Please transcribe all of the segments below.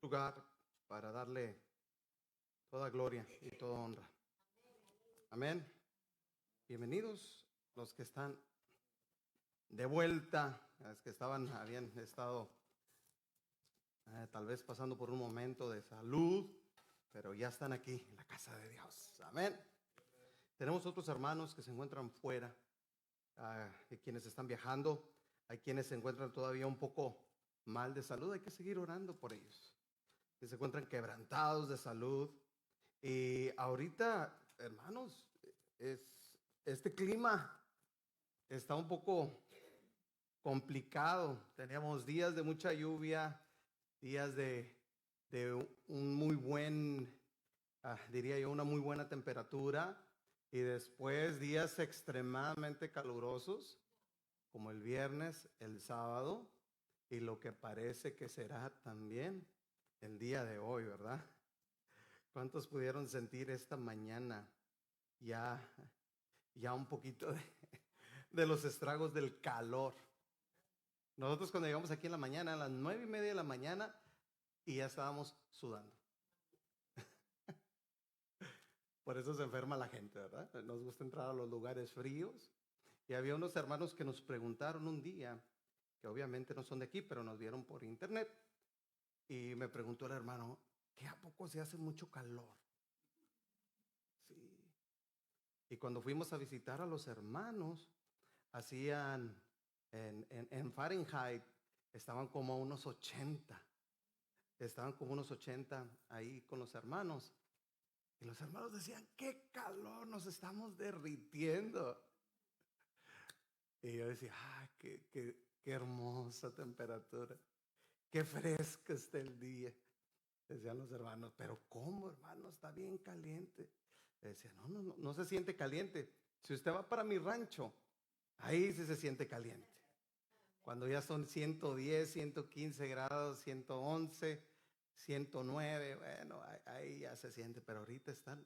Lugar para darle toda gloria y toda honra. Amén. Bienvenidos los que están de vuelta, los que habían estado tal vez pasando por un momento de salud, pero ya están aquí en la casa de Dios. Amén. Tenemos otros hermanos que se encuentran fuera, y quienes están viajando, hay quienes se encuentran todavía un poco mal de salud, hay que seguir orando por ellos, que se encuentran quebrantados de salud. Y ahorita, hermanos, este clima está un poco complicado. Teníamos días de mucha lluvia, días de un muy buen, diría yo, una muy buena temperatura, y después días extremadamente calurosos, como el viernes, el sábado, y lo que parece que será también el día de hoy, ¿verdad? ¿Cuántos pudieron sentir esta mañana ya un poquito de los estragos del calor? Nosotros cuando llegamos aquí en la mañana, a las 9:30 de la mañana, y ya estábamos sudando. Por eso se enferma la gente, ¿verdad? Nos gusta entrar a los lugares fríos. Y había unos hermanos que nos preguntaron un día, que obviamente no son de aquí, pero nos vieron por internet. Y me preguntó el hermano, ¿qué a poco se hace mucho calor? Sí. Y cuando fuimos a visitar a los hermanos, hacían en Fahrenheit, estaban como a unos 80. Estaban como unos 80 ahí con los hermanos. Y los hermanos decían, qué calor, nos estamos derritiendo. Y yo decía, qué hermosa temperatura, qué fresco está el día. Decían los hermanos, pero ¿cómo, hermano? Está bien caliente. Decía, no se siente caliente. Si usted va para mi rancho, ahí sí se siente caliente. Cuando ya son 110, 115 grados, 111, 109, bueno, ahí ya se siente, pero ahorita está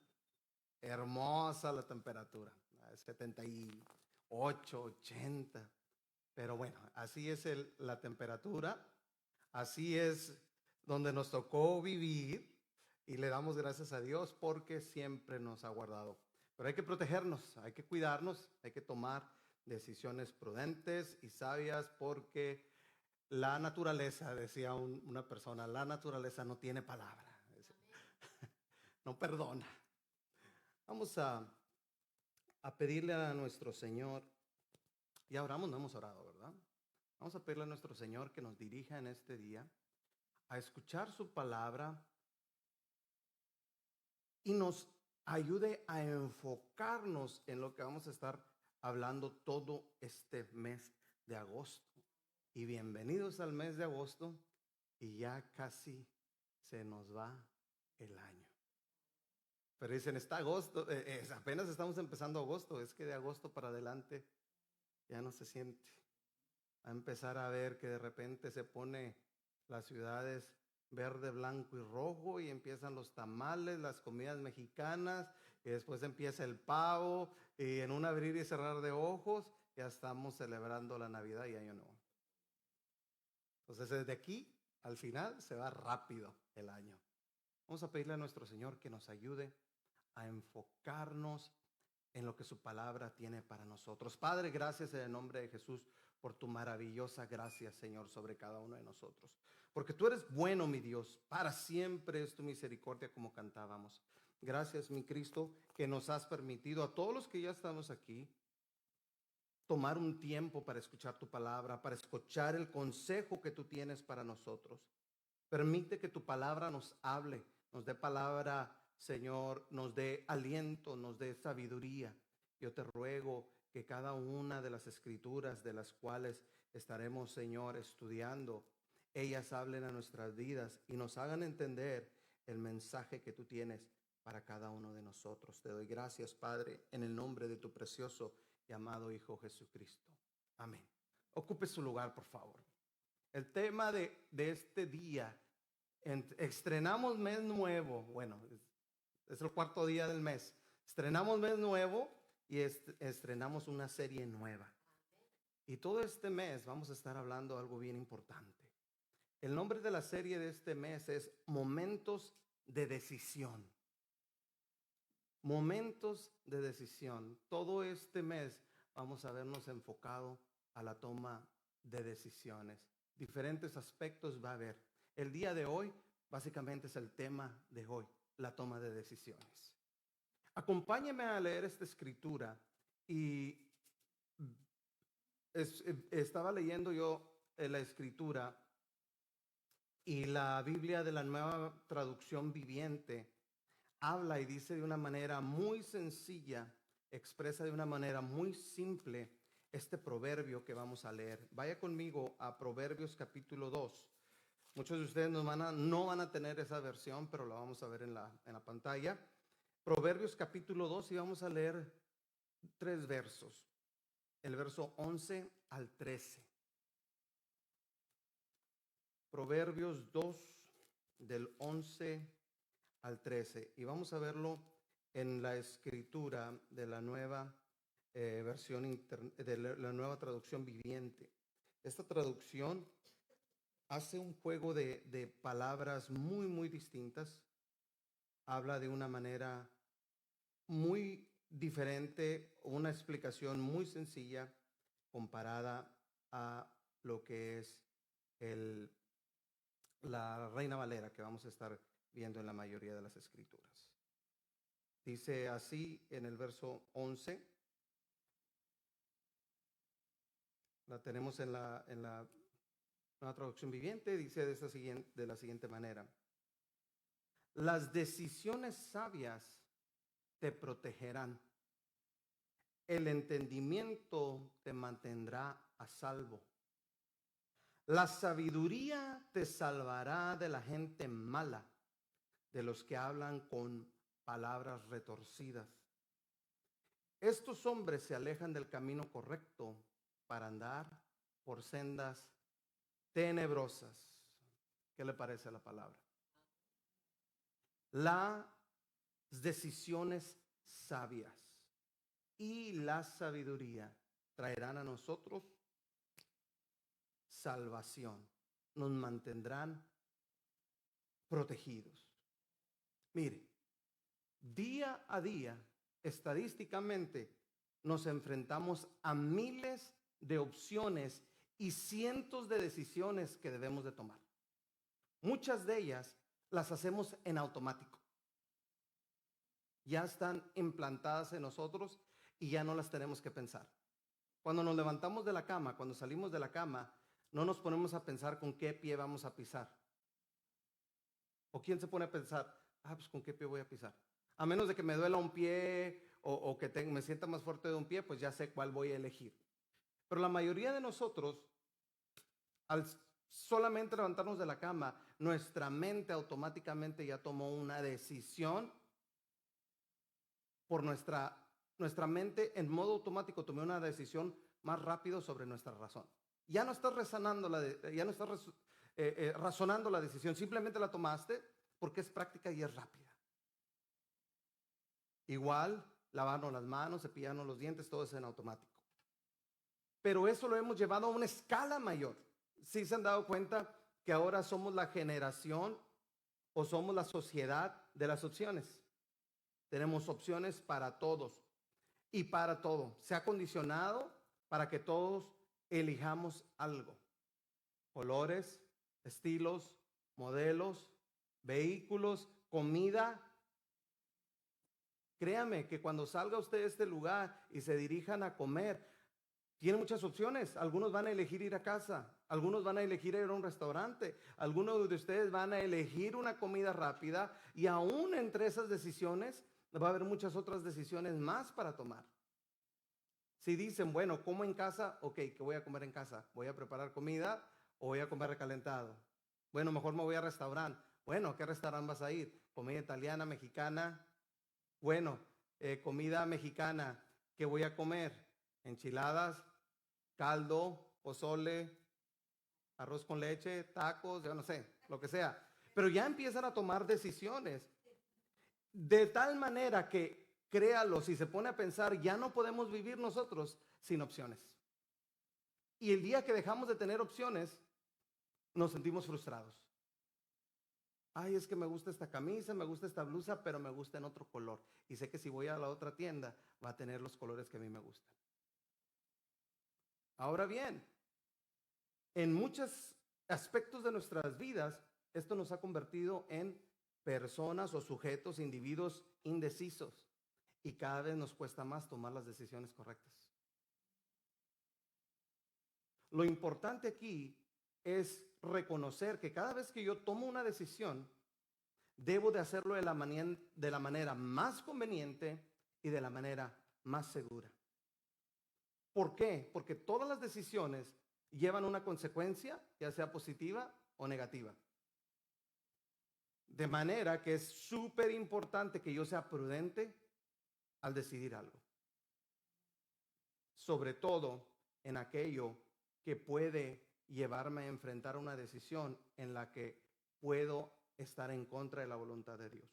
hermosa la temperatura, 78, 80. Pero bueno, así es la temperatura, así es donde nos tocó vivir, y le damos gracias a Dios porque siempre nos ha guardado. Pero hay que protegernos, hay que cuidarnos, hay que tomar decisiones prudentes y sabias, porque la naturaleza, decía una persona, la naturaleza no tiene palabra, no perdona. Vamos a pedirle a nuestro Señor, ya oramos, no hemos orado, ¿verdad? Vamos a pedirle a nuestro Señor que nos dirija en este día a escuchar su palabra y nos ayude a enfocarnos en lo que vamos a estar hablando todo este mes de agosto. Y bienvenidos al mes de agosto, y ya casi se nos va el año. Pero dicen, está agosto, apenas estamos empezando agosto, es que de agosto para adelante ya no se siente. A empezar a ver que de repente se pone las ciudades verde, blanco y rojo, y empiezan los tamales, las comidas mexicanas, y después empieza el pavo, y en un abrir y cerrar de ojos ya estamos celebrando la Navidad y Año Nuevo. Entonces desde aquí al final se va rápido el año. Vamos a pedirle a nuestro Señor que nos ayude a enfocarnos en lo que su palabra tiene para nosotros. Padre, gracias en el nombre de Jesús por tu maravillosa gracia, Señor, sobre cada uno de nosotros. Porque tú eres bueno, mi Dios, para siempre es tu misericordia, como cantábamos. Gracias, mi Cristo, que nos has permitido a todos los que ya estamos aquí tomar un tiempo para escuchar tu palabra, para escuchar el consejo que tú tienes para nosotros. Permite que tu palabra nos hable, nos dé palabra, Señor, nos dé aliento, nos dé sabiduría. Yo te ruego que cada una de las escrituras de las cuales estaremos, Señor, estudiando, ellas hablen a nuestras vidas y nos hagan entender el mensaje que tú tienes para cada uno de nosotros. Te doy gracias, Padre, en el nombre de tu precioso y amado Hijo Jesucristo. Amén. Ocupe su lugar, por favor. El tema de este día, estrenamos mes nuevo. Bueno, es el cuarto día del mes. Estrenamos mes nuevo y estrenamos una serie nueva. Y todo este mes vamos a estar hablando de algo bien importante. El nombre de la serie de este mes es Momentos de Decisión. Momentos de decisión. Todo este mes vamos a vernos enfocado a la toma de decisiones. Diferentes aspectos va a haber. El día de hoy básicamente es el tema de hoy, la toma de decisiones. Acompáñeme a leer esta escritura y estaba leyendo yo la escritura y la Biblia de la Nueva Traducción Viviente habla y dice de una manera muy sencilla, expresa de una manera muy simple este proverbio que vamos a leer. Vaya conmigo a Proverbios capítulo 2. Muchos de ustedes no van a tener esa versión, pero la vamos a ver en la pantalla. Proverbios capítulo 2 y vamos a leer 3 versos. El verso 11 al 13. Proverbios 2 del 11 al 13. Y vamos a verlo en la escritura de la nueva de la nueva traducción viviente. Esta traducción hace un juego de palabras muy, muy distintas. Habla de una manera muy diferente, una explicación muy sencilla comparada a lo que es la Reina Valera que vamos a estar viendo en la mayoría de las escrituras. Dice así en el verso 11, la tenemos en la nueva traducción viviente, dice de la siguiente manera: las decisiones sabias te protegerán, el entendimiento te mantendrá a salvo. La sabiduría te salvará de la gente mala, de los que hablan con palabras retorcidas. Estos hombres se alejan del camino correcto para andar por sendas tenebrosas. ¿Qué le parece la palabra? Las decisiones sabias y la sabiduría traerán a nosotros salvación, nos mantendrán protegidos. Mire, día a día, estadísticamente, nos enfrentamos a miles de opciones y cientos de decisiones que debemos de tomar. Muchas de ellas las hacemos en automático. Ya están implantadas en nosotros y ya no las tenemos que pensar. Cuando nos levantamos de la cama, cuando salimos de la cama, no nos ponemos a pensar con qué pie vamos a pisar. ¿O quién se pone a pensar, pues con qué pie voy a pisar? A menos de que me duela un pie o que me sienta más fuerte de un pie, pues ya sé cuál voy a elegir. Pero la mayoría de nosotros, al solamente levantarnos de la cama, nuestra mente automáticamente ya tomó una decisión por nuestra mente en modo automático tomó una decisión más rápido sobre nuestra razón. Ya no estás razonando la decisión, simplemente la tomaste porque es práctica y es rápida. Igual, lavarnos las manos, cepillarnos los dientes, todo es en automático. Pero eso lo hemos llevado a una escala mayor. ¿Sí se han dado cuenta que ahora somos la generación o somos la sociedad de las opciones? Tenemos opciones para todos y para todo. Se ha condicionado para que todos elijamos algo. Colores, estilos, modelos, vehículos, comida. Créame que cuando salga usted de este lugar y se dirijan a comer, tiene muchas opciones. Algunos van a elegir ir a casa, algunos van a elegir ir a un restaurante, algunos de ustedes van a elegir una comida rápida y aún entre esas decisiones va a haber muchas otras decisiones más para tomar. Si dicen, bueno, como en casa, ok, ¿qué voy a comer en casa? ¿Voy a preparar comida o voy a comer recalentado? Bueno, mejor me voy a restaurante. Bueno, ¿a qué restaurante vas a ir? ¿Comida italiana, mexicana? Bueno, comida mexicana, ¿qué voy a comer? Enchiladas, caldo, pozole, arroz con leche, tacos, yo no sé, lo que sea. Pero ya empiezan a tomar decisiones. De tal manera que, créalo, si se pone a pensar, ya no podemos vivir nosotros sin opciones. Y el día que dejamos de tener opciones, nos sentimos frustrados. Ay, es que me gusta esta camisa, me gusta esta blusa, pero me gusta en otro color. Y sé que si voy a la otra tienda, va a tener los colores que a mí me gustan. Ahora bien, en muchos aspectos de nuestras vidas, esto nos ha convertido en personas o sujetos, individuos indecisos. Y cada vez nos cuesta más tomar las decisiones correctas. Lo importante aquí es reconocer que cada vez que yo tomo una decisión, debo de hacerlo de la manera más conveniente y de la manera más segura. ¿Por qué? Porque todas las decisiones llevan una consecuencia, ya sea positiva o negativa. De manera que es súper importante que yo sea prudente al decidir algo. Sobre todo en aquello que puede llevarme a enfrentar una decisión en la que puedo estar en contra de la voluntad de Dios.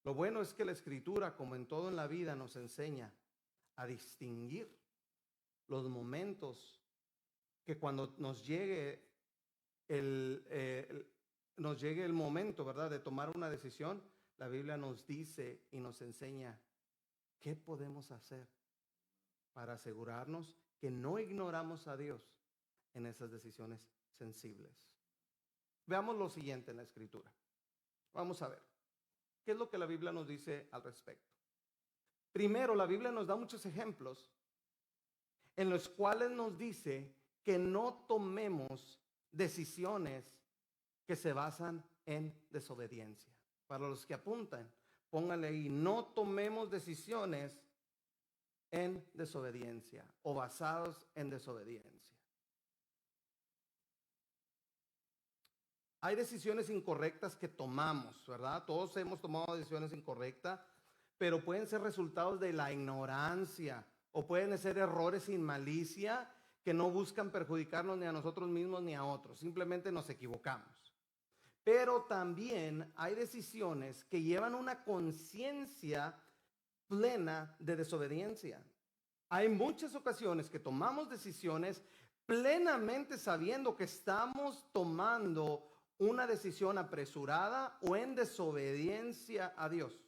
Lo bueno es que la Escritura, como en todo en la vida, nos enseña a distinguir los momentos que cuando nos llegue el momento, ¿verdad?, de tomar una decisión, la Biblia nos dice y nos enseña qué podemos hacer para asegurarnos que no ignoramos a Dios en esas decisiones sensibles. Veamos lo siguiente en la Escritura. Vamos a ver, ¿qué es lo que la Biblia nos dice al respecto? Primero, la Biblia nos da muchos ejemplos en los cuales nos dice que no tomemos decisiones que se basan en desobediencia. Para los que apuntan, pónganle ahí, no tomemos decisiones en desobediencia o basados en desobediencia. Hay decisiones incorrectas que tomamos, ¿verdad? Todos hemos tomado decisiones incorrectas, pero pueden ser resultados de la ignorancia o pueden ser errores sin malicia que no buscan perjudicarnos ni a nosotros mismos ni a otros. Simplemente nos equivocamos. Pero también hay decisiones que llevan una conciencia plena de desobediencia. Hay muchas ocasiones que tomamos decisiones plenamente sabiendo que estamos tomando una decisión apresurada o en desobediencia a Dios.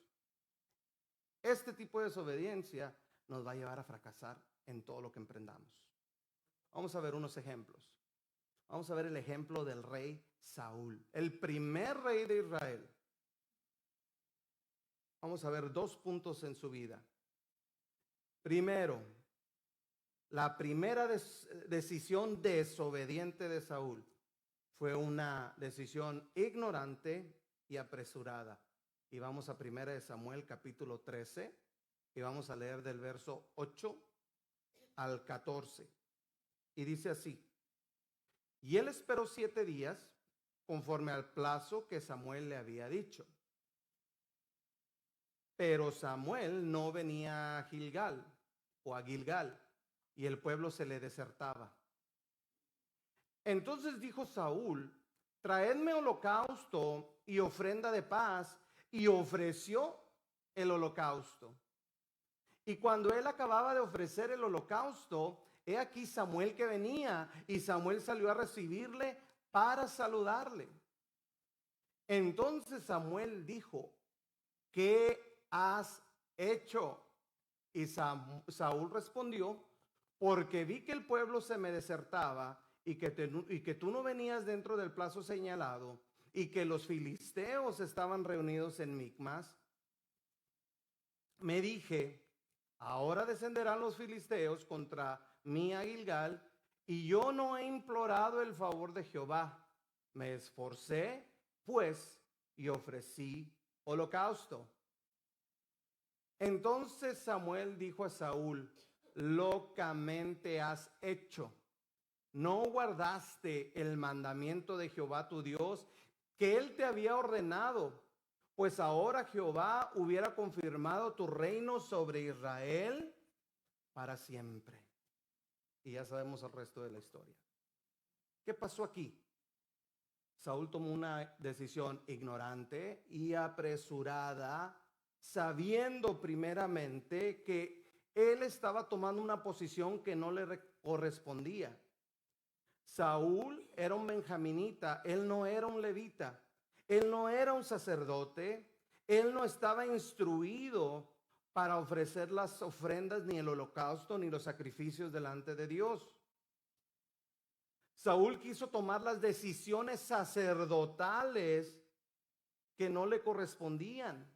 Este tipo de desobediencia nos va a llevar a fracasar en todo lo que emprendamos. Vamos a ver unos ejemplos. Vamos a ver el ejemplo del rey Saúl, el primer rey de Israel. Vamos a ver 2 puntos en su vida. Primero, la primera decisión desobediente de Saúl fue una decisión ignorante y apresurada. Y vamos a 1 Samuel capítulo 13 y vamos a leer del verso 8 al 14. Y dice así: y él esperó 7 días conforme al plazo que Samuel le había dicho. Pero Samuel no venía a Gilgal o a Gilgal, y el pueblo se le desertaba. Entonces dijo Saúl: traedme holocausto y ofrenda de paz, y ofreció el holocausto. Y cuando él acababa de ofrecer el holocausto, he aquí Samuel que venía, y Samuel salió a recibirle para saludarle. Entonces Samuel dijo: ¿qué has hecho? Y Saúl respondió: porque vi que el pueblo se me desertaba y que tú no venías dentro del plazo señalado y que los filisteos estaban reunidos en Micmas. Me dije: ahora descenderán los filisteos contra mí a Gilgal, y yo no he implorado el favor de Jehová. Me esforcé, pues, y ofrecí holocausto. Entonces Samuel dijo a Saúl: locamente has hecho. No guardaste el mandamiento de Jehová tu Dios, que él te había ordenado, pues ahora Jehová hubiera confirmado tu reino sobre Israel para siempre. Y ya sabemos el resto de la historia. ¿Qué pasó aquí? Saúl tomó una decisión ignorante y apresurada, sabiendo primeramente que él estaba tomando una posición que no le correspondía. Saúl era un benjaminita, él no era un levita, él no era un sacerdote, él no estaba instruido para ofrecer las ofrendas, ni el holocausto, ni los sacrificios delante de Dios. Saúl quiso tomar las decisiones sacerdotales que no le correspondían.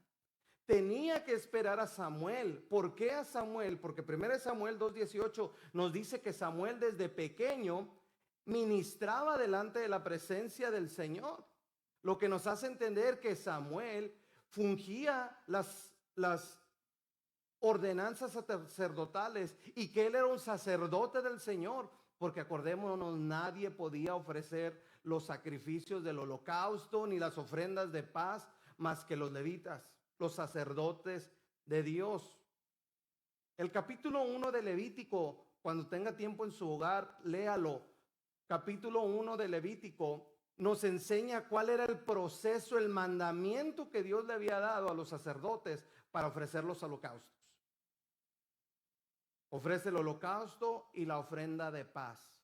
Tenía que esperar a Samuel. ¿Por qué a Samuel? Porque 1 Samuel 2:18 nos dice que Samuel desde pequeño ministraba delante de la presencia del Señor. Lo que nos hace entender que Samuel fungía las ordenanzas sacerdotales y que él era un sacerdote del Señor. Porque acordémonos, nadie podía ofrecer los sacrificios del holocausto ni las ofrendas de paz más que los levitas, los sacerdotes de Dios. El capítulo 1 de Levítico, cuando tenga tiempo en su hogar, léalo. Capítulo 1 de Levítico nos enseña cuál era el proceso, el mandamiento que Dios le había dado a los sacerdotes para ofrecer los holocaustos. Ofrece el holocausto y la ofrenda de paz.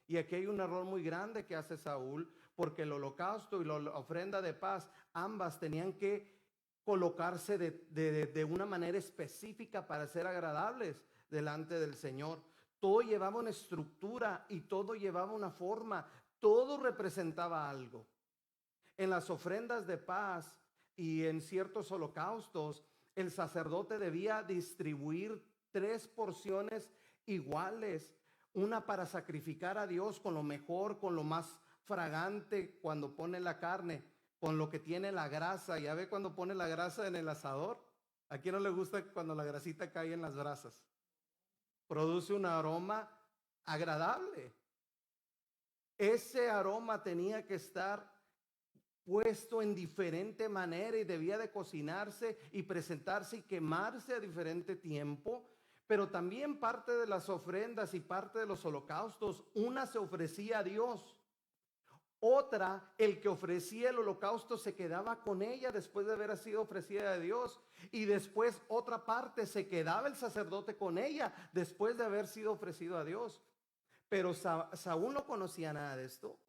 Y aquí hay un error muy grande que hace Saúl, porque el holocausto y la ofrenda de paz, ambas tenían que colocarse de una manera específica para ser agradables delante del Señor. Todo llevaba una estructura y todo llevaba una forma, todo representaba algo. En las ofrendas de paz y en ciertos holocaustos, el sacerdote debía distribuir 3 porciones iguales, una para sacrificar a Dios con lo mejor, con lo más fragante cuando pone la carne, con lo que tiene la grasa. Ya ve cuando pone la grasa en el asador, ¿a quién no le gusta cuando la grasita cae en las brasas? Produce un aroma agradable. Ese aroma tenía que estar puesto en diferente manera y debía de cocinarse y presentarse y quemarse a diferente tiempo. Pero también parte de las ofrendas y parte de los holocaustos, una se ofrecía a Dios, otra, el que ofrecía el holocausto se quedaba con ella después de haber sido ofrecida a Dios, y después otra parte se quedaba el sacerdote con ella después de haber sido ofrecido a Dios. Pero Saúl no conocía nada de esto.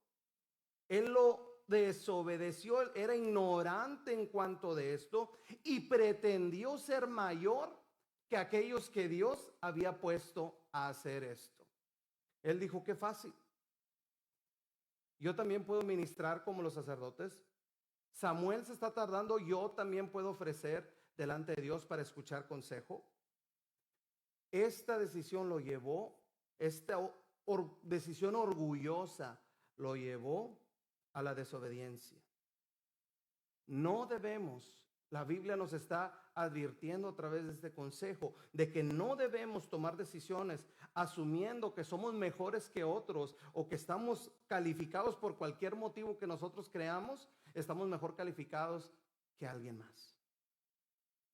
Él lo desobedeció, era ignorante en cuanto de esto y pretendió ser mayor que aquellos que Dios había puesto a hacer esto. Él dijo, qué fácil. Yo también puedo ministrar como los sacerdotes. Samuel se está tardando, yo también puedo ofrecer delante de Dios para escuchar consejo. Esta decisión lo llevó, esta decisión orgullosa lo llevó a la desobediencia. No debemos, la Biblia nos está advirtiendo a través de este consejo de que no debemos tomar decisiones asumiendo que somos mejores que otros o que estamos calificados por cualquier motivo que nosotros creamos, estamos mejor calificados que alguien más.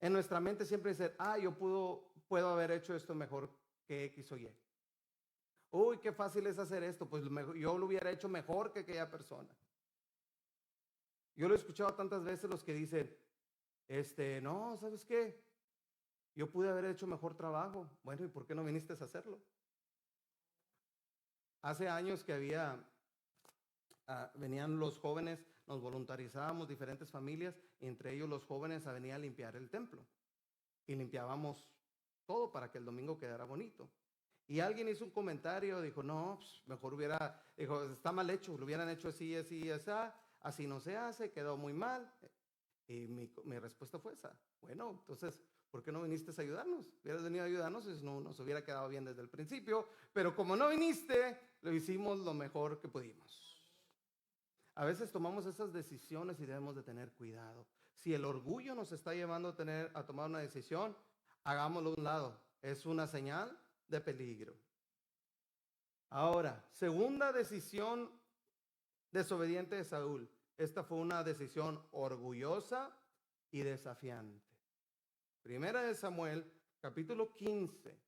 En nuestra mente siempre dice, yo puedo haber hecho esto mejor que X o Y. Uy, qué fácil es hacer esto, pues yo lo hubiera hecho mejor que aquella persona. Yo lo he escuchado tantas veces los que dicen, no, ¿sabes qué? Yo pude haber hecho mejor trabajo. Bueno, ¿y por qué no viniste a hacerlo? Hace años que venían los jóvenes, nos voluntarizábamos diferentes familias, y entre ellos los jóvenes venían a limpiar el templo. Y limpiábamos todo para que el domingo quedara bonito. Y alguien hizo un comentario, dijo, no, pues mejor dijo, está mal hecho, lo hubieran hecho así, así, así no se hace, quedó muy mal. Y mi respuesta fue esa. Bueno, entonces, ¿por qué no viniste a ayudarnos? Hubieras venido a ayudarnos, pues no nos hubiera quedado bien desde el principio. Pero como no viniste, lo hicimos lo mejor que pudimos. A veces tomamos esas decisiones y debemos de tener cuidado. Si el orgullo nos está llevando a tomar una decisión, hagámoslo a un lado. Es una señal de peligro. Ahora, segunda decisión desobediente de Saúl. Esta fue una decisión orgullosa y desafiante. Primera de Samuel, capítulo 15,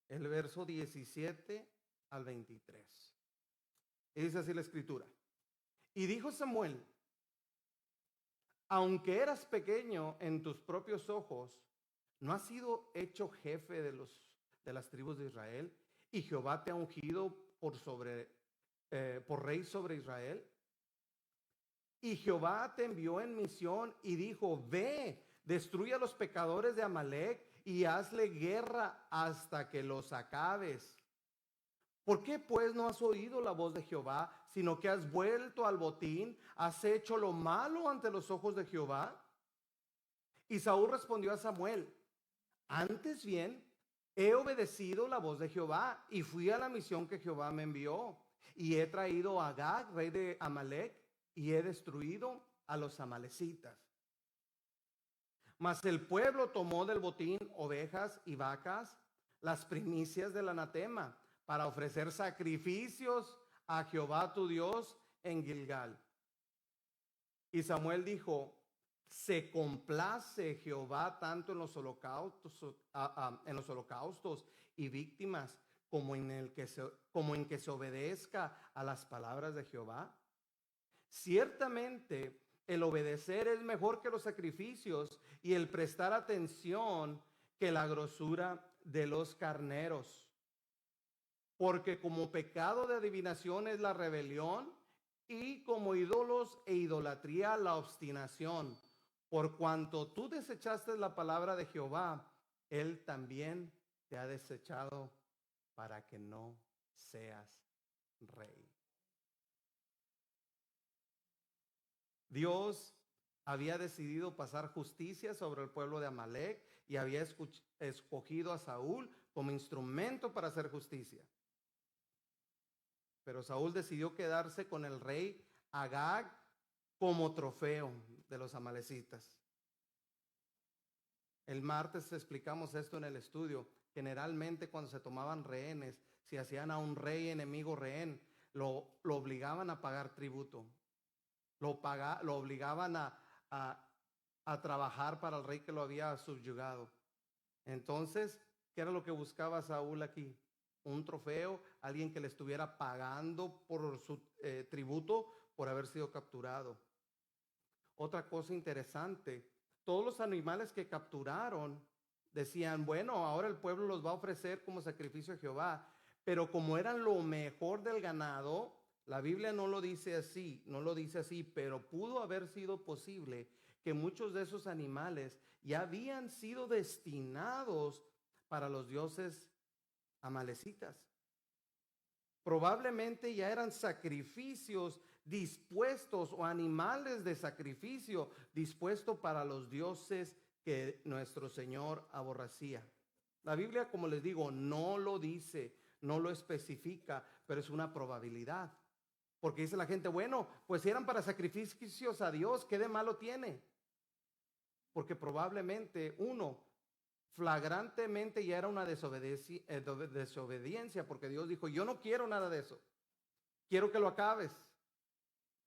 el verso 17 al 23. Y dice así la escritura. Y dijo Samuel, aunque eras pequeño en tus propios ojos, ¿no has sido hecho jefe de las tribus de Israel? Y Jehová te ha ungido por rey sobre Israel? Y Jehová te envió en misión y dijo, ve, destruye a los pecadores de Amalec y hazle guerra hasta que los acabes. ¿Por qué pues no has oído la voz de Jehová, sino que has vuelto al botín? ¿Has hecho lo malo ante los ojos de Jehová? Y Saúl respondió a Samuel, antes bien, he obedecido la voz de Jehová y fui a la misión que Jehová me envió. Y he traído a Agag, rey de Amalec, y he destruido a los amalecitas. Mas el pueblo tomó del botín ovejas y vacas, las primicias del anatema, para ofrecer sacrificios a Jehová tu Dios en Gilgal. Y Samuel dijo, se complace Jehová tanto en los holocaustos y víctimas como en que se obedezca a las palabras de Jehová. Ciertamente el obedecer es mejor que los sacrificios y el prestar atención que la grosura de los carneros. Porque como pecado de adivinación es la rebelión y como ídolos e idolatría la obstinación. Por cuanto tú desechaste la palabra de Jehová, Él también te ha desechado para que no seas rey. Dios había decidido pasar justicia sobre el pueblo de Amalec y había escogido a Saúl como instrumento para hacer justicia. Pero Saúl decidió quedarse con el rey Agag como trofeo de los amalecitas. El martes explicamos esto en el estudio. Generalmente cuando se tomaban rehenes, si hacían a un rey enemigo rehén, lo obligaban a pagar tributo. Lo obligaban a trabajar para el rey que lo había subyugado. Entonces, ¿qué era lo que buscaba Saúl aquí? Un trofeo, alguien que le estuviera pagando por su tributo por haber sido capturado. Otra cosa interesante, todos los animales que capturaron decían, bueno, ahora el pueblo los va a ofrecer como sacrificio a Jehová, pero como eran lo mejor del ganado, la Biblia no lo dice así, pero pudo haber sido posible que muchos de esos animales ya habían sido destinados para los dioses amalecitas. Probablemente ya eran sacrificios dispuestos o animales de sacrificio dispuestos para los dioses que nuestro Señor aborrecía. La Biblia, como les digo, no lo dice, no lo especifica, pero es una probabilidad. Porque dice la gente, bueno, pues si eran para sacrificios a Dios, ¿qué de malo tiene? Porque probablemente flagrantemente ya era una desobediencia, porque Dios dijo, yo no quiero nada de eso, quiero que lo acabes.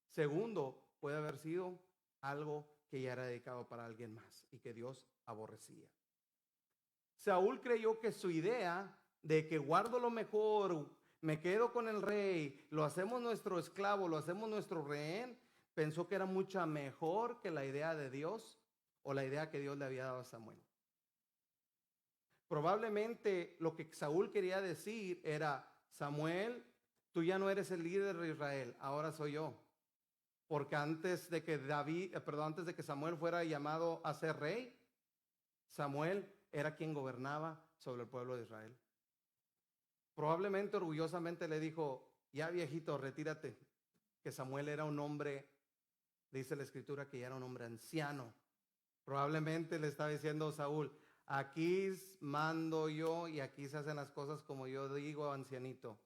Segundo, puede haber sido algo que ya era dedicado para alguien más y que Dios aborrecía. Saúl creyó que su idea de que guardo lo mejor, me quedo con el rey, lo hacemos nuestro esclavo, lo hacemos nuestro rehén, pensó que era mucho mejor que la idea de Dios o la idea que Dios le había dado a Samuel. Probablemente lo que Saúl quería decir era, Samuel, tú ya no eres el líder de Israel, ahora soy yo. Porque antes de que Samuel fuera llamado a ser rey, Samuel era quien gobernaba sobre el pueblo de Israel. Probablemente orgullosamente le dijo, ya viejito, retírate, que Samuel era un hombre, dice la escritura que ya era un hombre anciano. Probablemente le estaba diciendo Saúl, aquí mando yo y aquí se hacen las cosas como yo digo, ancianito.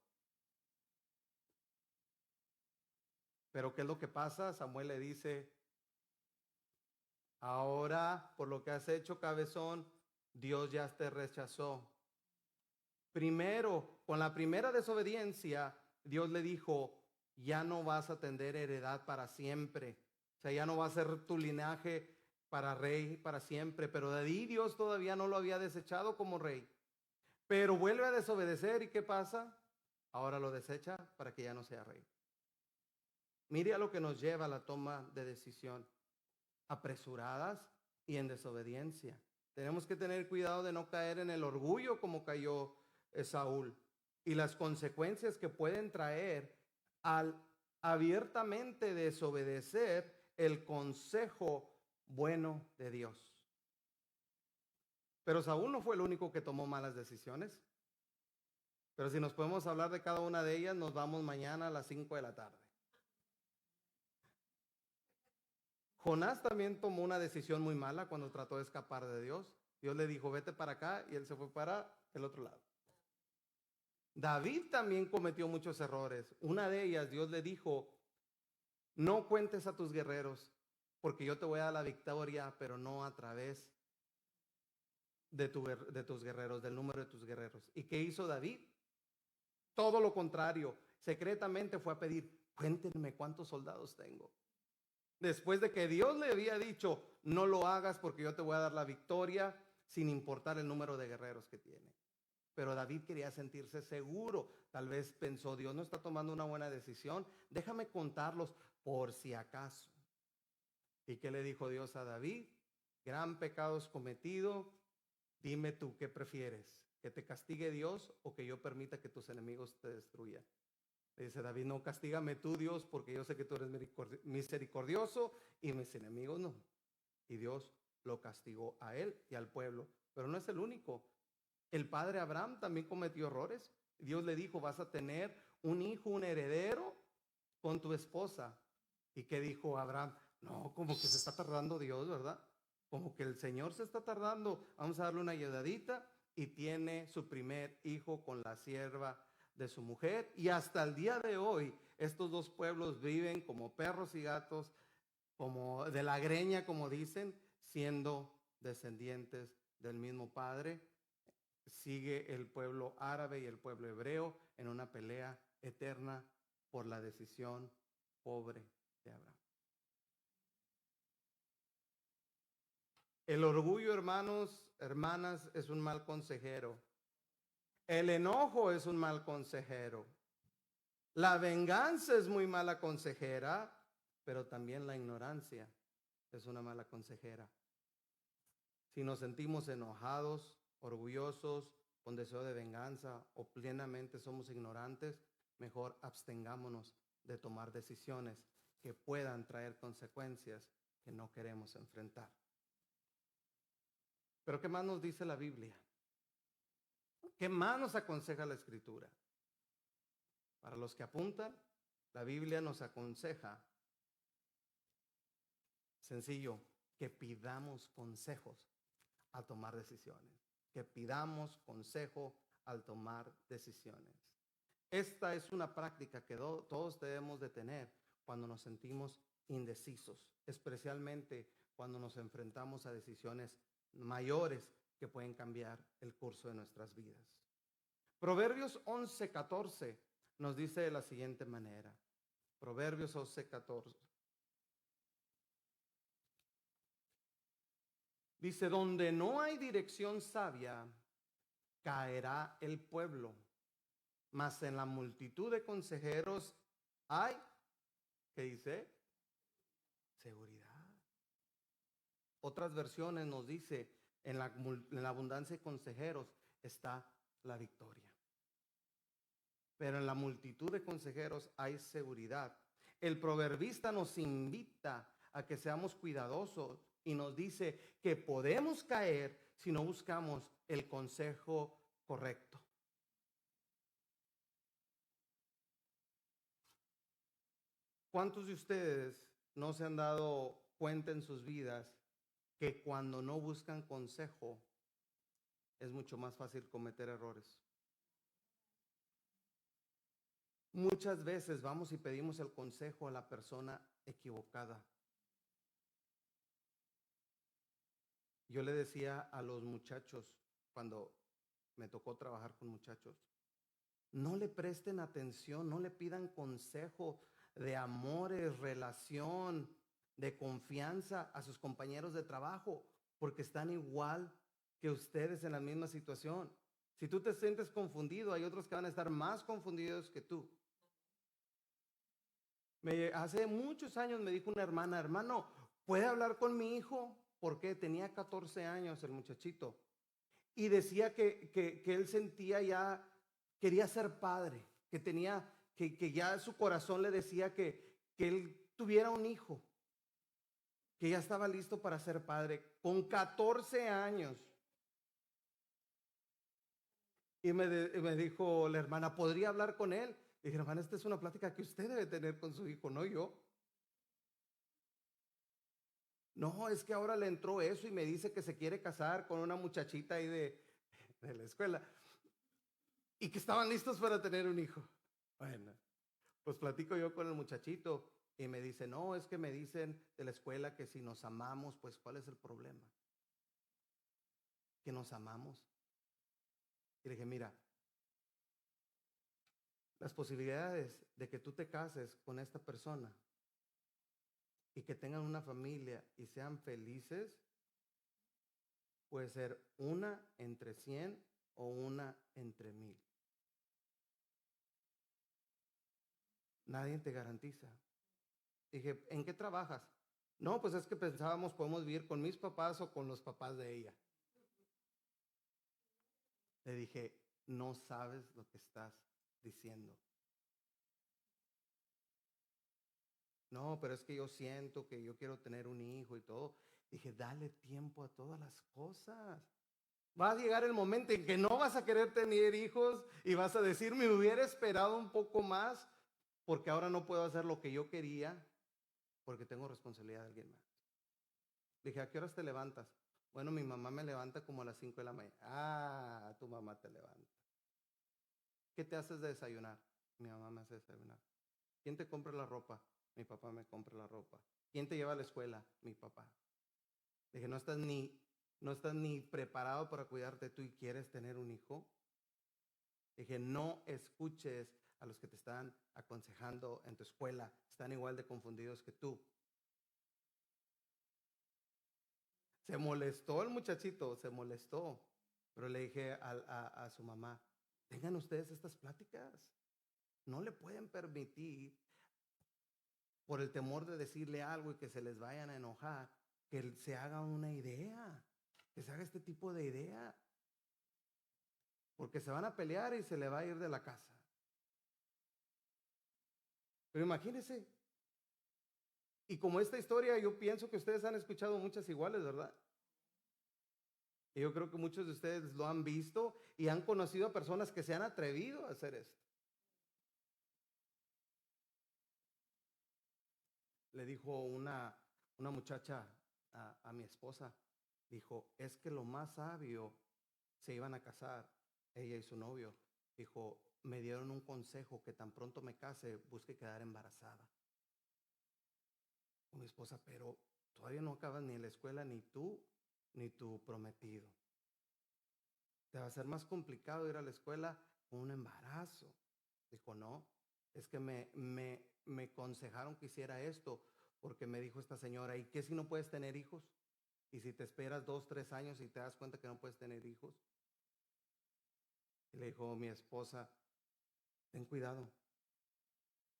Pero ¿qué es lo que pasa? Samuel le dice, ahora por lo que has hecho, cabezón, Dios ya te rechazó. Primero, con la primera desobediencia, Dios le dijo, ya no vas a tener heredad para siempre. O sea, ya no va a ser tu linaje para rey para siempre. Pero de ahí Dios todavía no lo había desechado como rey. Pero vuelve a desobedecer y ¿qué pasa? Ahora lo desecha para que ya no sea rey. Mire a lo que nos lleva a la toma de decisión. Apresuradas y en desobediencia. Tenemos que tener cuidado de no caer en el orgullo como cayó Saúl. y las consecuencias que pueden traer al abiertamente desobedecer el consejo bueno de Dios. Pero Saúl no fue el único que tomó malas decisiones. Pero si nos podemos hablar de cada una de ellas, nos vamos mañana a las 5 de la tarde. Jonás también tomó una decisión muy mala cuando trató de escapar de Dios. Dios le dijo, vete para acá, y él se fue para el otro lado. David también cometió muchos errores. Una de ellas, Dios le dijo, no cuentes a tus guerreros, porque yo te voy a dar la victoria, pero no a través de tus guerreros, del número de tus guerreros. ¿Y qué hizo David? Todo lo contrario. Secretamente fue a pedir, cuéntenme cuántos soldados tengo. Después de que Dios le había dicho, no lo hagas porque yo te voy a dar la victoria, sin importar el número de guerreros que tiene. Pero David quería sentirse seguro. Tal vez pensó, Dios no está tomando una buena decisión, déjame contarlos por si acaso. ¿Y qué le dijo Dios a David? Gran pecado es cometido, dime tú qué prefieres, que te castigue Dios o que yo permita que tus enemigos te destruyan. Le dice David, no, castígame tú, Dios, porque yo sé que tú eres misericordioso y mis enemigos no. Y Dios lo castigó a él y al pueblo. Pero no es el único. El padre Abraham también cometió errores. Dios le dijo, vas a tener un hijo, un heredero con tu esposa. ¿Y qué dijo Abraham? No, como que se está tardando Dios, ¿verdad? Como que el Señor se está tardando. Vamos a darle una ayudadita. Y tiene su primer hijo con la sierva de su mujer. Y hasta el día de hoy, estos dos pueblos viven como perros y gatos, como de la greña, como dicen, siendo descendientes del mismo padre. Sigue el pueblo árabe y el pueblo hebreo en una pelea eterna por la decisión pobre de Abraham. El orgullo, hermanos, hermanas, es un mal consejero. El enojo es un mal consejero. La venganza es muy mala consejera, pero también la ignorancia es una mala consejera. Si nos sentimos enojados, orgullosos, con deseo de venganza o plenamente somos ignorantes, mejor abstengámonos de tomar decisiones que puedan traer consecuencias que no queremos enfrentar. Pero ¿qué más nos dice la Biblia? ¿Qué más nos aconseja la Escritura? Para los que apuntan, la Biblia nos aconseja, sencillo, que pidamos consejos al tomar decisiones. Que pidamos consejo al tomar decisiones. Esta es una práctica que todos debemos de tener cuando nos sentimos indecisos, especialmente cuando nos enfrentamos a decisiones mayores que pueden cambiar el curso de nuestras vidas. Proverbios 11:14 nos dice de la siguiente manera. Proverbios 11:14. Dice, donde no hay dirección sabia, caerá el pueblo, mas en la multitud de consejeros hay, ¿qué dice? Seguridad. Otras versiones nos dice, en la abundancia de consejeros está la victoria. Pero en la multitud de consejeros hay seguridad. El proverbista nos invita a que seamos cuidadosos y nos dice que podemos caer si no buscamos el consejo correcto. ¿Cuántos de ustedes no se han dado cuenta en sus vidas que cuando no buscan consejo es mucho más fácil cometer errores? Muchas veces vamos y pedimos el consejo a la persona equivocada. Yo le decía a los muchachos cuando me tocó trabajar con muchachos, no le presten atención, no le pidan consejo de amores, relación, de confianza a sus compañeros de trabajo, porque están igual que ustedes en la misma situación. Si tú te sientes confundido, hay otros que van a estar más confundidos que tú. Hace muchos años me dijo una hermana, hermano, ¿puede hablar con mi hijo? Porque tenía 14 años el muchachito. Y decía que él sentía ya quería ser padre, que tenía, que ya su corazón le decía que él tuviera un hijo, que ya estaba listo para ser padre, con 14 años. Y me dijo la hermana, ¿podría hablar con él? Y dije, hermana, esta es una plática que usted debe tener con su hijo, no yo. No, es que ahora le entró eso y me dice que se quiere casar con una muchachita ahí de la escuela y que estaban listos para tener un hijo. Bueno, pues platico yo con el muchachito y me dice, no, es que me dicen de la escuela que si nos amamos, pues ¿cuál es el problema? Que nos amamos. Y le dije, mira, las posibilidades de que tú te cases con esta persona y que tengan una familia y sean felices, puede ser una entre 100 o una entre 1000. Nadie te garantiza. Dije, ¿en qué trabajas? No, pues es que pensábamos podemos vivir con mis papás o con los papás de ella. Le dije, no sabes lo que estás diciendo. No, pero es que yo siento que yo quiero tener un hijo y todo. Dije, dale tiempo a todas las cosas. Va a llegar el momento en que no vas a querer tener hijos y vas a decir, me hubiera esperado un poco más porque ahora no puedo hacer lo que yo quería porque tengo responsabilidad de alguien más. Dije, ¿a qué horas te levantas? Bueno, mi mamá me levanta como a las 5 de la mañana. Ah, tu mamá te levanta. ¿Qué te haces de desayunar? Mi mamá me hace desayunar. ¿Quién te compra la ropa? Mi papá me compra la ropa. ¿Quién te lleva a la escuela? Mi papá. Dije, no estás ni preparado para cuidarte tú y quieres tener un hijo. Dije, no escuches a los que te están aconsejando en tu escuela. Están igual de confundidos que tú. Se molestó el muchachito, se molestó. Pero le dije a su mamá, tengan ustedes estas pláticas. No le pueden permitir, por el temor de decirle algo y que se les vayan a enojar, que se haga una idea, que se haga este tipo de idea. Porque se van a pelear y se le va a ir de la casa. Pero imagínense, y como esta historia yo pienso que ustedes han escuchado muchas iguales, ¿verdad? Y yo creo que muchos de ustedes lo han visto y han conocido a personas que se han atrevido a hacer esto. Le dijo una muchacha a mi esposa, dijo, es que lo más sabio, se iban a casar, ella y su novio, dijo, me dieron un consejo que tan pronto me case, busque quedar embarazada. Con mi esposa, pero todavía no acabas ni en la escuela, ni tú, ni tu prometido. Te va a ser más complicado ir a la escuela con un embarazo. Dijo, no, es que me aconsejaron que hiciera esto, porque me dijo esta señora, ¿y qué si no puedes tener hijos? Y si te esperas 2, 3 años y te das cuenta que no puedes tener hijos. Y le dijo mi esposa, ten cuidado,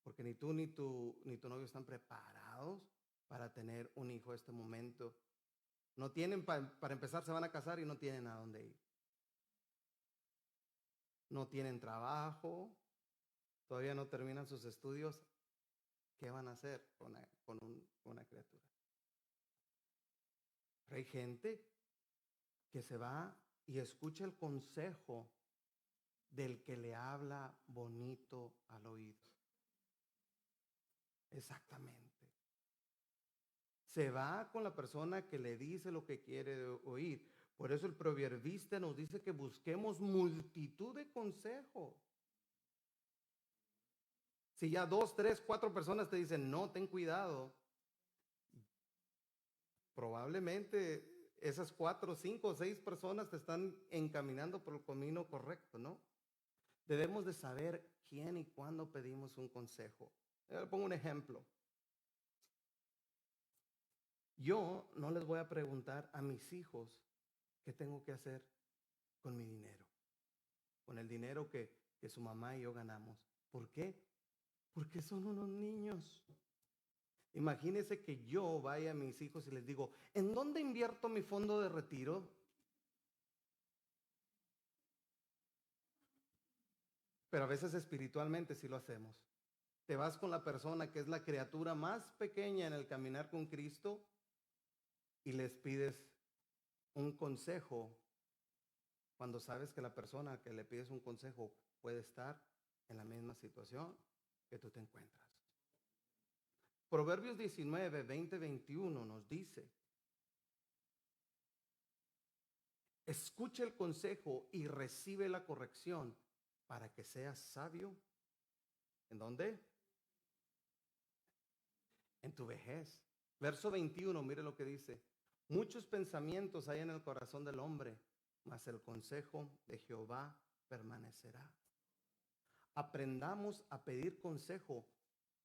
porque ni tú ni tu novio están preparados para tener un hijo en este momento. No tienen, para empezar, se van a casar y no tienen a dónde ir. No tienen trabajo, todavía no terminan sus estudios. ¿Qué van a hacer con una criatura? Pero hay gente que se va y escucha el consejo del que le habla bonito al oído. Exactamente. Se va con la persona que le dice lo que quiere oír. Por eso el proverbista nos dice que busquemos multitud de consejos. Si ya 2, 3, 4 personas te dicen, no, ten cuidado, probablemente esas 4, 5, 6 personas te están encaminando por el camino correcto, ¿no? Debemos de saber quién y cuándo pedimos un consejo. Le pongo un ejemplo. Yo no les voy a preguntar a mis hijos qué tengo que hacer con mi dinero, con el dinero que su mamá y yo ganamos. ¿Por qué? Porque son unos niños. Imagínense que yo vaya a mis hijos y les digo, ¿en dónde invierto mi fondo de retiro? pero a veces espiritualmente sí lo hacemos. Te vas con la persona que es la criatura más pequeña en el caminar con Cristo y les pides un consejo cuando sabes que la persona que le pides un consejo puede estar en la misma situación que tú te encuentras. Proverbios 19, 20, 21 nos dice: escucha el consejo y recibe la corrección para que seas sabio. ¿En dónde? En tu vejez. Verso 21, mire lo que dice: muchos pensamientos hay en el corazón del hombre, mas el consejo de Jehová permanecerá. Aprendamos a pedir consejo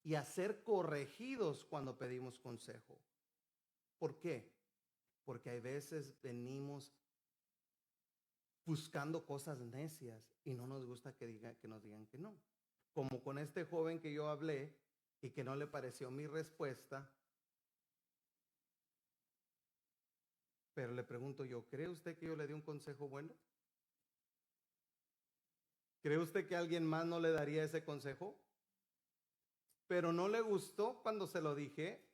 y a ser corregidos cuando pedimos consejo. ¿Por qué? Porque hay veces venimos buscando cosas necias y no nos gusta que nos digan que no. Como con este joven que yo hablé y que no le pareció mi respuesta, pero le pregunto yo: ¿cree usted que yo le di un consejo bueno? ¿Cree usted que alguien más no le daría ese consejo? Pero no le gustó cuando se lo dije,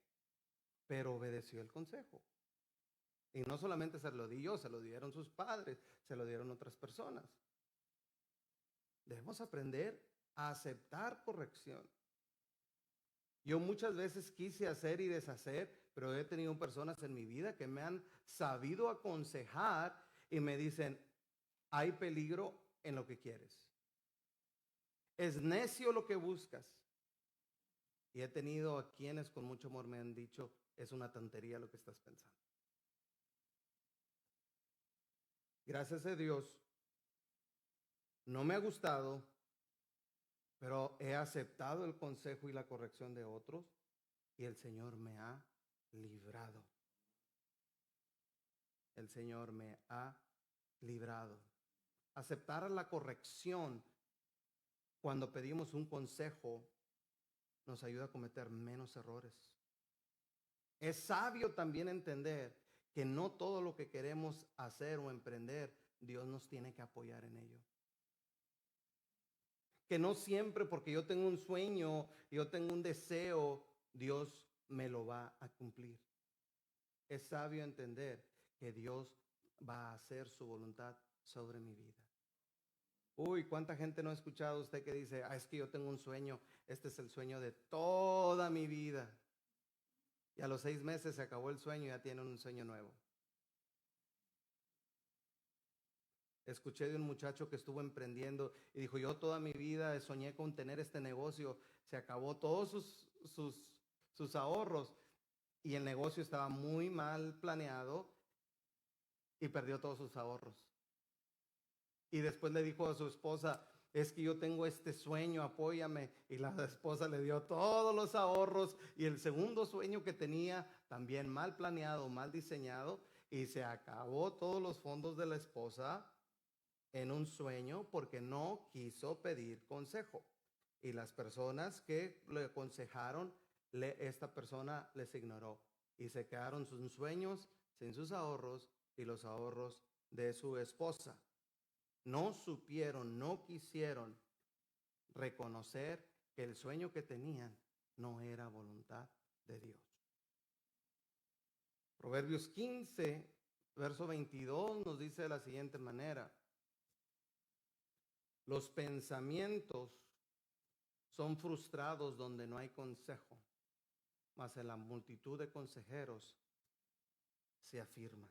pero obedeció el consejo. Y no solamente se lo di yo, se lo dieron sus padres, se lo dieron otras personas. Debemos aprender a aceptar corrección. Yo muchas veces quise hacer y deshacer, pero he tenido personas en mi vida que me han sabido aconsejar y me dicen: hay peligro en lo que quieres. Es necio lo que buscas. Y he tenido a quienes con mucho amor me han dicho: es una tontería lo que estás pensando. Gracias a Dios, no me ha gustado, pero he aceptado el consejo y la corrección de otros y el Señor me ha librado. El Señor me ha librado. Aceptar la corrección cuando pedimos un consejo nos ayuda a cometer menos errores. Es sabio también entender que no todo lo que queremos hacer o emprender, Dios nos tiene que apoyar en ello. Que no siempre porque yo tengo un sueño, yo tengo un deseo, Dios me lo va a cumplir. Es sabio entender que Dios va a hacer su voluntad sobre mi vida. Uy, ¿cuánta gente no ha escuchado usted que dice: es que yo tengo un sueño, este es el sueño de toda mi vida? Y a los 6 meses se acabó el sueño y ya tienen un sueño nuevo. Escuché de un muchacho que estuvo emprendiendo y dijo: yo toda mi vida soñé con tener este negocio, se acabó todos sus ahorros y el negocio estaba muy mal planeado y perdió todos sus ahorros. Y después le dijo a su esposa: es que yo tengo este sueño, apóyame. Y la esposa le dio todos los ahorros y el segundo sueño que tenía, también mal planeado, mal diseñado, y se acabó todos los fondos de la esposa en un sueño porque no quiso pedir consejo. Y las personas que le aconsejaron, esta persona les ignoró y se quedaron sus sueños sin sus ahorros y los ahorros de su esposa. No supieron, no quisieron reconocer que el sueño que tenían no era voluntad de Dios. Proverbios 15, verso 22 nos dice de la siguiente manera: los pensamientos son frustrados donde no hay consejo, mas en la multitud de consejeros se afirma.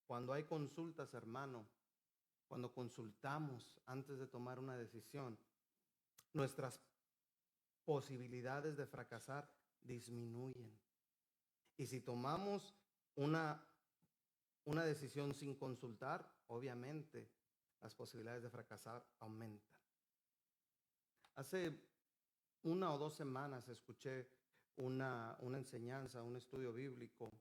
Cuando hay consultas, hermano, cuando consultamos antes de tomar una decisión, nuestras posibilidades de fracasar disminuyen. Y si tomamos una decisión sin consultar, obviamente las posibilidades de fracasar aumentan. Hace 1 o 2 semanas escuché una enseñanza, un estudio bíblico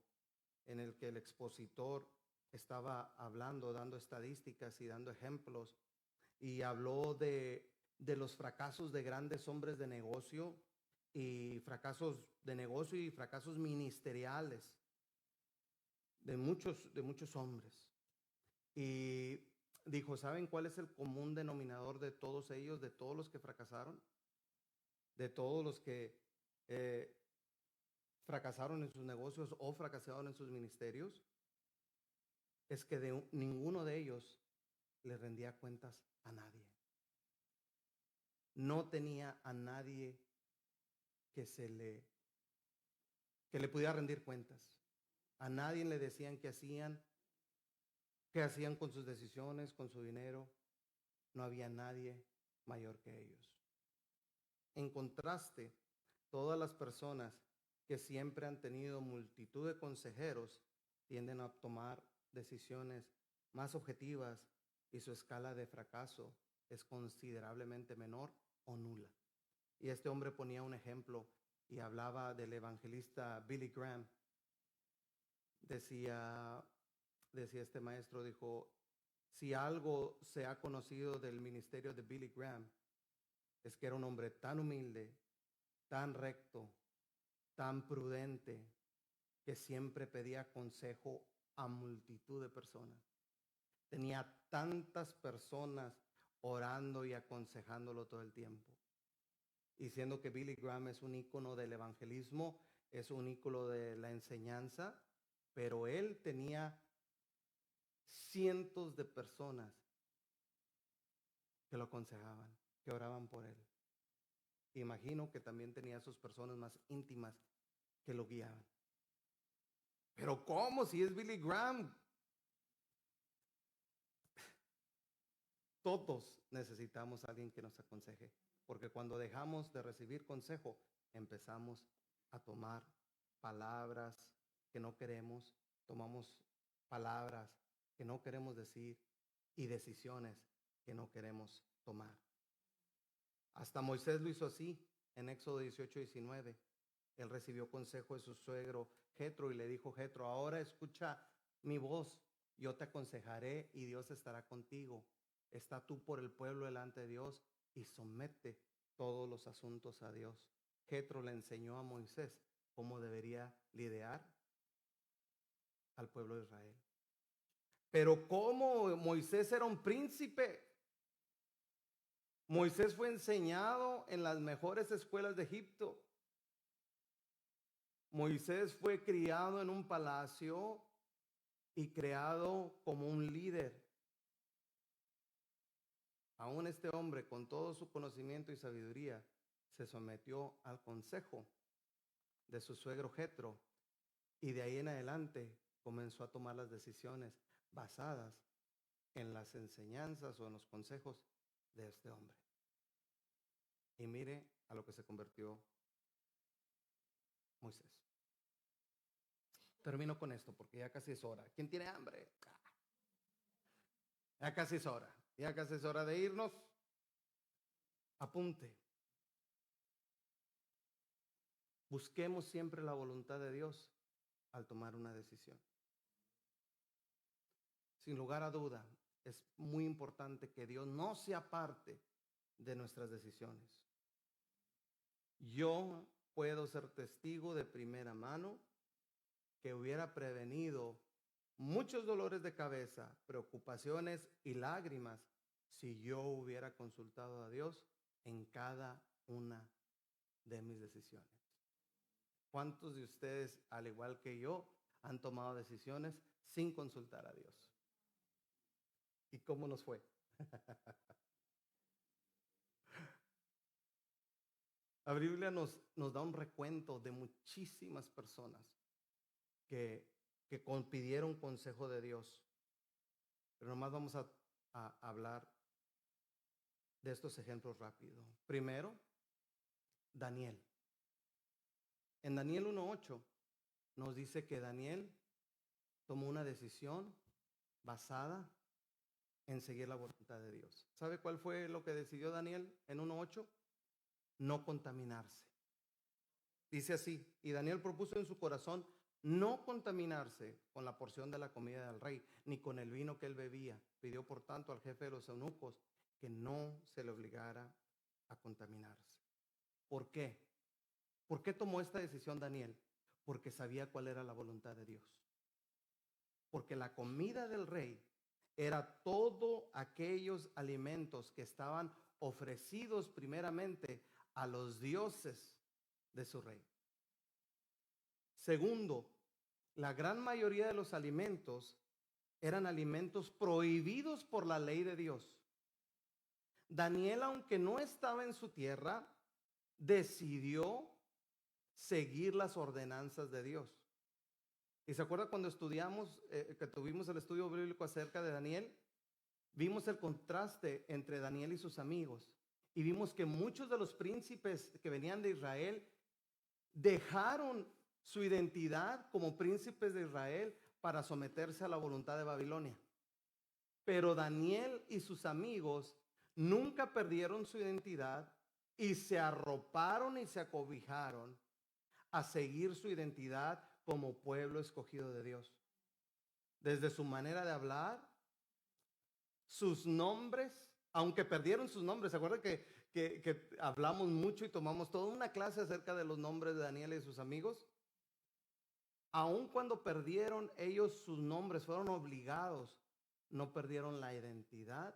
en el que el expositor estaba hablando, dando estadísticas y dando ejemplos, y habló de los fracasos de grandes hombres de negocio y fracasos de negocio y fracasos ministeriales de muchos hombres. Y dijo, ¿saben cuál es el común denominador de todos ellos, de todos los que fracasaron? De todos los que eh, fracasaron en sus negocios o fracasaron en sus ministerios, es que ninguno de ellos le rendía cuentas a nadie. No tenía a nadie que que le pudiera rendir cuentas. A nadie le decían qué hacían con sus decisiones, con su dinero. No había nadie mayor que ellos. En contraste, todas las personas que siempre han tenido multitud de consejeros tienden a tomar decisiones más objetivas y su escala de fracaso es considerablemente menor o nula. Y este hombre ponía un ejemplo y hablaba del evangelista Billy Graham. Decía este maestro, dijo, si algo se ha conocido del ministerio de Billy Graham, es que era un hombre tan humilde, tan recto, tan prudente, que siempre pedía consejo a multitud de personas. Tenía tantas personas orando y aconsejándolo todo el tiempo. Y siendo que Billy Graham es un ícono del evangelismo, es un ícono de la enseñanza, pero él tenía cientos de personas que lo aconsejaban, que oraban por él. Imagino que también tenía a sus personas más íntimas que lo guiaban. Pero ¿cómo? Si es Billy Graham. Todos necesitamos a alguien que nos aconseje, porque cuando dejamos de recibir consejo, empezamos a tomar palabras que no queremos, tomamos palabras que no queremos decir y decisiones que no queremos tomar. Hasta Moisés lo hizo así en Éxodo 18:19. Él recibió consejo de su suegro Jetro y le dijo, Jetro, ahora escucha mi voz, yo te aconsejaré y Dios estará contigo. Está tú por el pueblo delante de Dios y somete todos los asuntos a Dios. Jetro le enseñó a Moisés cómo debería lidiar al pueblo de Israel. Pero como Moisés era un príncipe, Moisés fue enseñado en las mejores escuelas de Egipto. Moisés fue criado en un palacio y creado como un líder. Aún este hombre, con todo su conocimiento y sabiduría, se sometió al consejo de su suegro Jetro y de ahí en adelante comenzó a tomar las decisiones basadas en las enseñanzas o en los consejos de este hombre. Y mire a lo que se convirtió Moisés. Termino con esto porque ya casi es hora. ¿Quién tiene hambre? Ya casi es hora. Ya casi es hora de irnos. Apunte. Busquemos siempre la voluntad de Dios al tomar una decisión. Sin lugar a duda, es muy importante que Dios no sea parte de nuestras decisiones. Yo puedo ser testigo de primera mano que hubiera prevenido muchos dolores de cabeza, preocupaciones y lágrimas si yo hubiera consultado a Dios en cada una de mis decisiones. ¿Cuántos de ustedes, al igual que yo, han tomado decisiones sin consultar a Dios? ¿Y cómo nos fue? La Biblia nos da un recuento de muchísimas personas que pidieron consejo de Dios. Pero nomás vamos a hablar de estos ejemplos rápido. Primero, Daniel. En Daniel 1:8 nos dice que Daniel tomó una decisión basada en seguir la voluntad de Dios. ¿Sabe cuál fue lo que decidió Daniel en 1:8? No contaminarse. Dice así, y Daniel propuso en su corazón no contaminarse con la porción de la comida del rey, ni con el vino que él bebía. Pidió por tanto al jefe de los eunucos que no se le obligara a contaminarse. ¿Por qué? ¿Por qué tomó esta decisión Daniel? Porque sabía cuál era la voluntad de Dios. Porque la comida del rey era todo aquellos alimentos que estaban ofrecidos primeramente a los dioses de su rey. Segundo, la gran mayoría de los alimentos eran alimentos prohibidos por la ley de Dios. Daniel, aunque no estaba en su tierra, decidió seguir las ordenanzas de Dios. ¿Y se acuerda cuando estudiamos, que tuvimos el estudio bíblico acerca de Daniel? Vimos el contraste entre Daniel y sus amigos. Y vimos que muchos de los príncipes que venían de Israel dejaron su identidad como príncipes de Israel para someterse a la voluntad de Babilonia. Pero Daniel y sus amigos nunca perdieron su identidad y se arroparon y se acobijaron a seguir su identidad como pueblo escogido de Dios. Desde su manera de hablar, sus nombres, aunque perdieron sus nombres. ¿Se acuerdan que hablamos mucho y tomamos toda una clase acerca de los nombres de Daniel y sus amigos? Aun cuando perdieron ellos sus nombres, fueron obligados, no perdieron la identidad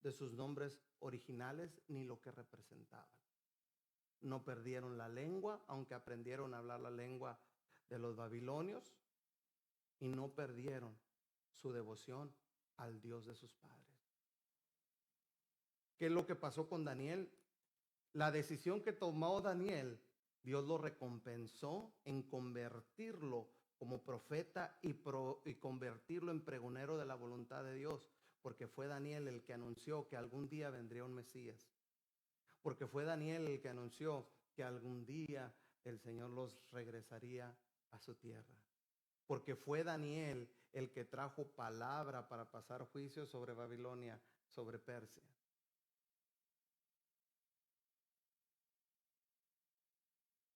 de sus nombres originales ni lo que representaban. No perdieron la lengua, aunque aprendieron a hablar la lengua de los babilonios, y no perdieron su devoción al Dios de sus padres. ¿Qué es lo que pasó con Daniel? La decisión que tomó Daniel, Dios lo recompensó en convertirlo como profeta y convertirlo en pregonero de la voluntad de Dios, porque fue Daniel el que anunció que algún día vendría un Mesías, porque fue Daniel el que anunció que algún día el Señor los regresaría a su tierra, porque fue Daniel el que trajo palabra para pasar juicio sobre Babilonia, sobre Persia.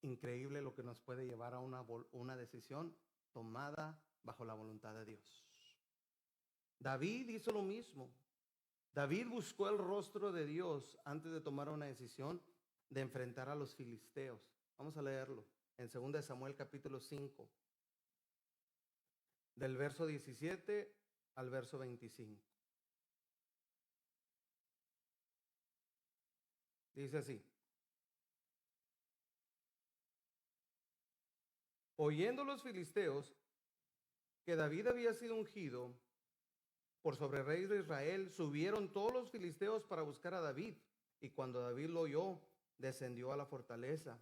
Increíble lo que nos puede llevar a una decisión tomada bajo la voluntad de Dios. David hizo lo mismo. David buscó el rostro de Dios antes de tomar una decisión de enfrentar a los filisteos. Vamos a leerlo en 2 Samuel capítulo 5, del verso 17 al verso 25. Dice así: oyendo los filisteos que David había sido ungido por sobre rey de Israel, subieron todos los filisteos para buscar a David. Y cuando David lo oyó, descendió a la fortaleza.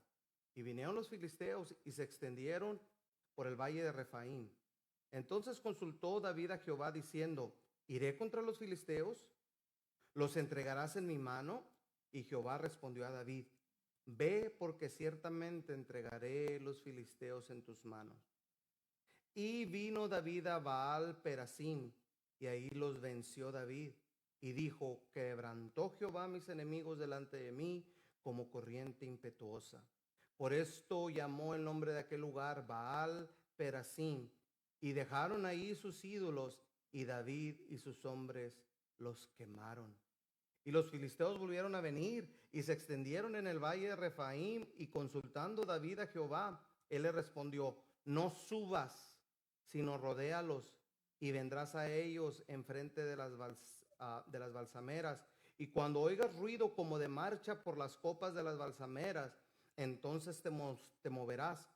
Y vinieron los filisteos y se extendieron por el valle de Refaim. Entonces consultó David a Jehová diciendo: ¿iré contra los filisteos? ¿Los entregarás en mi mano? Y Jehová respondió a David: ve, porque ciertamente entregaré los filisteos en tus manos. Y vino David a Baal Perasim, y ahí los venció David. Y dijo: quebrantó Jehová mis enemigos delante de mí como corriente impetuosa. Por esto llamó el nombre de aquel lugar Baal Perasim. Y dejaron ahí sus ídolos, y David y sus hombres los quemaron. Y los filisteos volvieron a venir y se extendieron en el valle de Refaim. Y consultando David a Jehová, él le respondió: no subas, sino rodéalos, y vendrás a ellos enfrente de las balsameras. Y cuando oigas ruido como de marcha por las copas de las balsameras, entonces te moverás,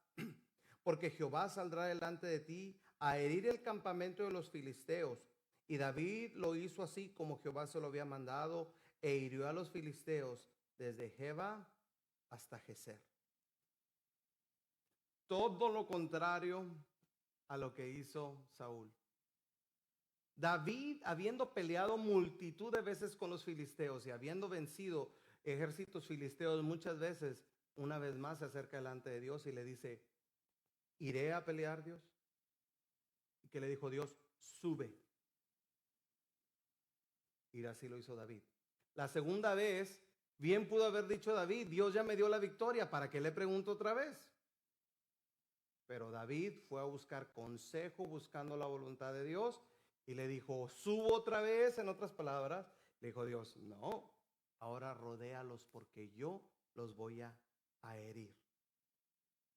porque Jehová saldrá delante de ti a herir el campamento de los filisteos. Y David lo hizo así como Jehová se lo había mandado, e hirió a los filisteos desde Geba hasta Geser. Todo lo contrario a lo que hizo Saúl. David, habiendo peleado multitud de veces con los filisteos y habiendo vencido ejércitos filisteos muchas veces, una vez más se acerca delante de Dios y le dice: ¿iré a pelear, Dios? ¿Y qué le dijo Dios? Sube. Y así lo hizo David. La segunda vez, bien pudo haber dicho David: Dios ya me dio la victoria, ¿para qué le pregunto otra vez? Pero David fue a buscar consejo, buscando la voluntad de Dios, y le dijo: subo otra vez. En otras palabras, le dijo Dios: no, ahora rodéalos, porque yo los voy a herir.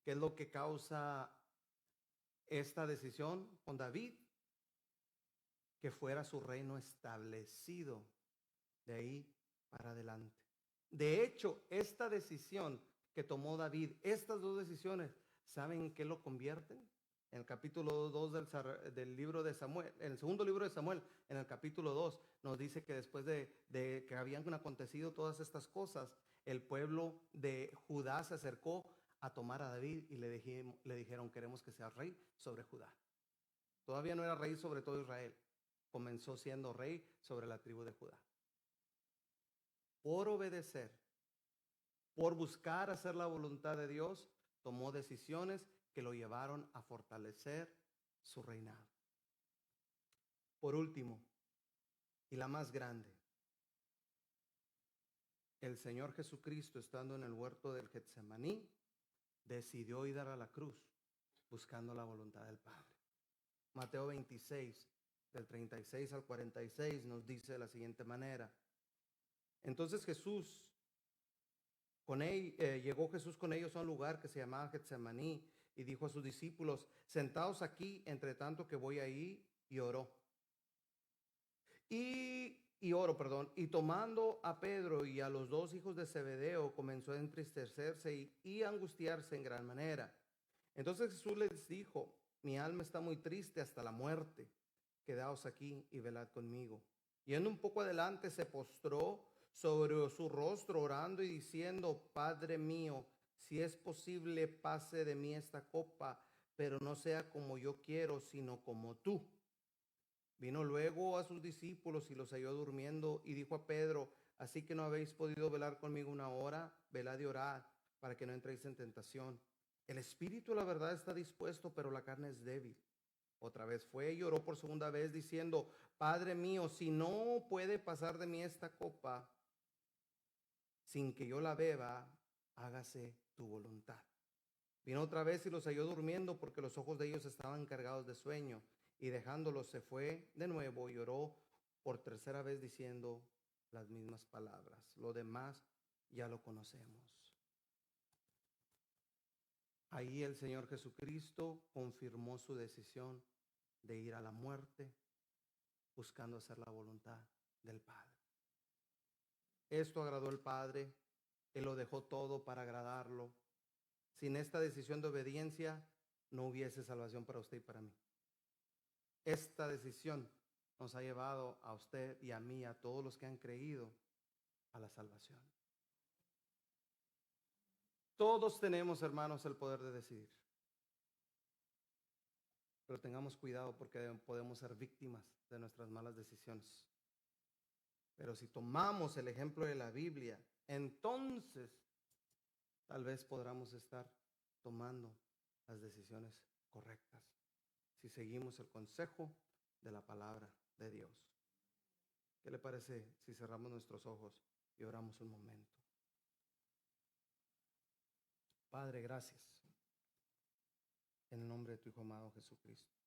¿Qué es lo que causa esta decisión con David? que fuera su reino establecido de ahí para adelante. De hecho, esta decisión que tomó David, estas dos decisiones, ¿saben en qué lo convierten? En el capítulo 2 del libro de Samuel, en el segundo libro de Samuel, en el capítulo 2, nos dice que después de que habían acontecido todas estas cosas, el pueblo de Judá se acercó a tomar a David y le dijeron, queremos que sea rey sobre Judá. Todavía no era rey sobre todo Israel, comenzó siendo rey sobre la tribu de Judá. Por obedecer, por buscar hacer la voluntad de Dios, tomó decisiones que lo llevaron a fortalecer su reinado. Por último, y la más grande, el Señor Jesucristo, estando en el huerto del Getsemaní, decidió ir a la cruz buscando la voluntad del Padre. Mateo 26, del 36 al 46, nos dice de la siguiente manera. Entonces llegó Jesús con ellos a un lugar que se llamaba Getsemaní y dijo a sus discípulos, sentaos aquí entre tanto que voy ahí, y oró. Y tomando a Pedro y a los dos hijos de Zebedeo, comenzó a entristecerse y angustiarse en gran manera. Entonces Jesús les dijo, mi alma está muy triste hasta la muerte. Quedaos aquí y velad conmigo. Yendo un poco adelante, se postró sobre su rostro, orando y diciendo, Padre mío, si es posible, pase de mí esta copa, pero no sea como yo quiero, sino como tú. Vino luego a sus discípulos y los halló durmiendo y dijo a Pedro, así que no habéis podido velar conmigo una hora, velad y orad para que no entréis en tentación. El espíritu, la verdad, está dispuesto, pero la carne es débil. Otra vez fue y oró por segunda vez diciendo, Padre mío, si no puede pasar de mí esta copa sin que yo la beba, hágase tu voluntad. Vino otra vez y los halló durmiendo porque los ojos de ellos estaban cargados de sueño. Y dejándolos se fue de nuevo y oró por tercera vez diciendo las mismas palabras. Lo demás ya lo conocemos. Ahí el Señor Jesucristo confirmó su decisión de ir a la muerte buscando hacer la voluntad del Padre. Esto agradó al Padre, Él lo dejó todo para agradarlo. Sin esta decisión de obediencia no hubiese salvación para usted y para mí. Esta decisión nos ha llevado a usted y a mí, a todos los que han creído, a la salvación. Todos tenemos, hermanos, el poder de decidir. Pero tengamos cuidado porque podemos ser víctimas de nuestras malas decisiones. Pero si tomamos el ejemplo de la Biblia, entonces tal vez podamos estar tomando las decisiones correctas. Si seguimos el consejo de la palabra de Dios. ¿Qué le parece si cerramos nuestros ojos y oramos un momento? Padre, gracias. En el nombre de tu Hijo amado Jesucristo.